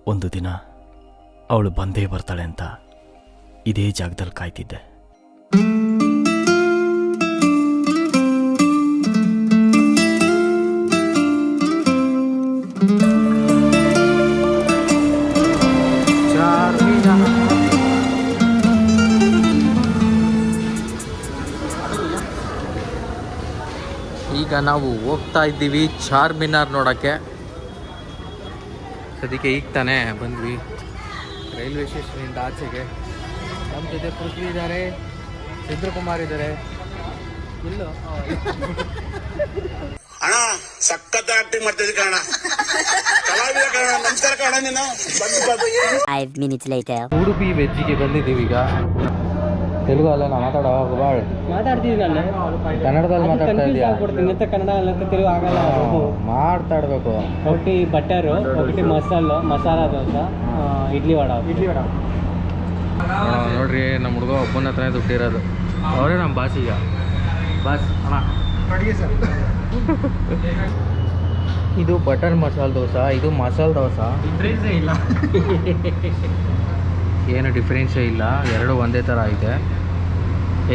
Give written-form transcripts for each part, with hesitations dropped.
ಒಂದು ದಿನ ಅವಳು ಬಂದೇ ಬರ್ತಾಳೆ ಅಂತ ಇದೇ ಜಾಗದಲ್ಲಿ ಕಾಯ್ತಿದ್ದೆ. ಈಗ ನಾವು ಹೋಗ್ತಾ ಇದ್ದೀವಿ ಚಾರ್ ಮಿನಾರ್ ನೋಡೋಕ್ಕೆ. ಸದ್ಯಕ್ಕೆ ಈಗ ತಾನೇ ಬಂದ್ವಿ ರೈಲ್ವೆ ಸ್ಟೇಷನಿಂದ ಆಚೆಗೆ. ನಮ್ಮ ಜೊತೆ ಪೃಥ್ವಿ ಇದ್ದಾರೆ, ಚಂದ್ರಕುಮಾರ್ ಇದ್ದಾರೆ. ಇಲ್ಲ ಅಣ್ಣ ಸಖತ್ ಆಕ್ಟಿಂಗ್ ಮಾಡ್ತಿದ್ದೆ ಕಣ, ಕಲಾವಿದ ಕಣ. ನಮಸ್ಕಾರ ಕಣ. ನೀನು 5 minutes later. ಉಡುಪಿ ವೆಜ್ಜಿಗೆ ಬಂದಿದ್ದೀವಿ ಈಗ. ತೆಲುಗು ಅಲ್ಲ ನಾ ಮಾತಾಡೋ ಮಾತಾಡ್ತೀನಿ ನಾನು ಕನ್ನಡದಲ್ಲಿ ಮಾತಾಡ್ತಾ ಇದೀಯಾ? ಮತ್ತೆ ಕನ್ನಡ ಅಲ್ಲ ತೆಲುಗು ಆಗಲ್ಲ. ಮಾತಾಡ್ಬೇಕು. ಒಟ್ಟಿ ಬಟರು, ಒಟ್ಟಿ ಮಸಾಲ ದೋಸೆ, ಇಡ್ಲಿ ವಡ. ನೋಡ್ರಿ ನಮ್ಮ ಹುಡುಗ ಒಬ್ಬನ ಹತ್ರ ದುಡ್ಡಿರೋದು. ಅವರೇ ನಮ್ಮ ಬಾಸ್. ಈಗ ಬಾಸ್ ಅಣ್ಣ ಇದು ಬಟರ್ ಮಸಾಲೆ ದೋಸೆ, ಇದು ಮಸಾಲೆ ದೋಸೆ. ಡಿಫ್ರೆನ್ಸೇ ಇಲ್ಲ. ಏನು ಡಿಫ್ರೆನ್ಸೇ ಇಲ್ಲ, ಎರಡು ಒಂದೇ ಥರ ಐತೆ.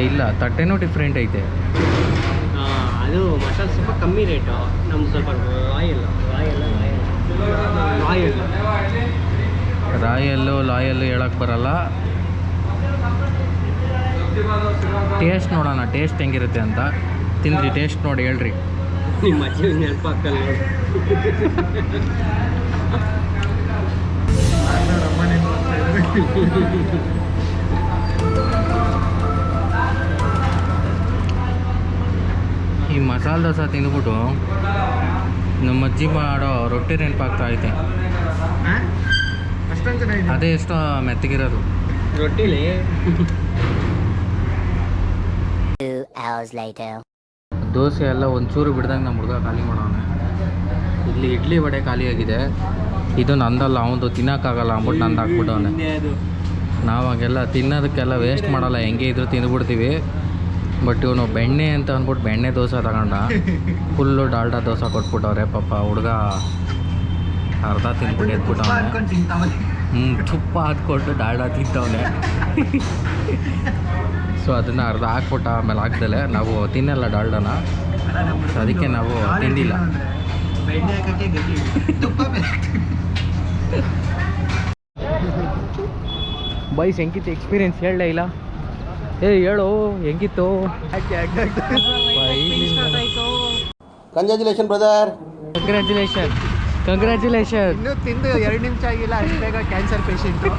ಇಲ್ಲ ತಟ್ಟೆನೂ ಡಿಫ್ರೆಂಟ್ ಐತೆ. ಅದು ಮಸಾಲೆ ಸ್ವಲ್ಪ ಕಮ್ಮಿ ರೇಟು, ನಮ್ಗೆ ಸ್ವಲ್ಪ ಲಾಯಲ್ಲು ಹೇಳಕ್ಕೆ ಬರಲ್ಲ. ಟೇಸ್ಟ್ ನೋಡೋಣ, ಟೇಸ್ಟ್ ಹೆಂಗಿರುತ್ತೆ ಅಂತ. ತಿಂದ್ರಿ, ಟೇಸ್ಟ್ ನೋಡಿ ಹೇಳ್ರಿ. ನಿಮ್ಮ ಅಜ್ಜಿ ನೆನಪಾಕಲ್ಲ. ಈ ಮಸಾಲೆ ದೋಸೆ ತಿಂದ್ಬಿಟ್ಟು ನಮ್ಮ ಅಜ್ಜಿ ಮಾಡೋ ರೊಟ್ಟಿ ನೆನಪಾಗ್ತಾ ಐತೆ. ಅದೇ ಎಷ್ಟೋ ಮೆತ್ತಗಿರೋದು ರೊಟ್ಟಿಲಿ. 2 hours later. ದೋಸೆ ಎಲ್ಲ ಒಂಚೂರು ಬಿಡ್ದಂಗೆ ನಮ್ಮ ಹುಡುಗ ಖಾಲಿ ಮಾಡೋಣ. ಇಲ್ಲಿ ಇಡ್ಲಿ ವಡೆ ಖಾಲಿಯಾಗಿದೆ. ಇದು ನಂದಲ್ಲ, ಅವನು ತಿನ್ನೋಕ್ಕಾಗಲ್ಲ ಅಂದ್ಬಿಟ್ಟು ನಂದು ಹಾಕ್ಬಿಟ್ಟವನೆ. ನಾವಾಗೆಲ್ಲ ತಿನ್ನೋದಕ್ಕೆಲ್ಲ ವೇಸ್ಟ್ ಮಾಡಲ್ಲ, ಹೆಂಗೆ ಇದ್ರೂ ತಿಂದ್ಬಿಡ್ತೀವಿ. ಬಟ್ ಇವನು ಬೆಣ್ಣೆ ಅಂತ ಅಂದ್ಬಿಟ್ಟು ಬೆಣ್ಣೆ ದೋಸೆ ತಗೊಂಡ ಫುಲ್ಲು ಡಾಲ್ಡಾ ದೋಸೆ ಕೊಟ್ಬಿಟ್ಟವ್ರೆ. ಪಾಪ ಹುಡುಗ ಅರ್ಧ ತಿಂದ್ಬಿಟ್ಟು ಎದ್ಬಿಟ್ಟವನೆ. ತುಪ್ಪ ಹಾಕ್ಕೊಟ್ಟು ಡಾಲ್ಡಾ ತಿಂತವನೆ. ಸೊ ಅದನ್ನು ಅರ್ಧ ಹಾಕ್ಬಿಟ್ಟು ಆಮೇಲೆ ಹಾಕ್ದಲೆ ನಾವು ತಿನ್ನಲ್ಲ ಡಾಲ್ಡಾನ. ಸೊ ಅದಕ್ಕೆ ನಾವು ತಿಂದಿಲ್ಲ. ಬೈಸ್ ಹೆಂಗಿತ್ತು ಎಕ್ಸ್ಪೀರಿಯನ್ಸ್ ಹೇಳಲೇ ಇಲ್ಲ. ಹೇಳು ಹೆಂಗಿತ್ತು. Congratulation brother. ಕಂಗ್ರ್ಯಾಚುಲೇಷನ್. ಇನ್ನೂ ತಿಂದು 2 ನಿಮಿಷ ಆಗಿಲ್ಲ, ಅಷ್ಟು ಬೇಗ ಕ್ಯಾನ್ಸರ್ ಪೇಷಂಟು.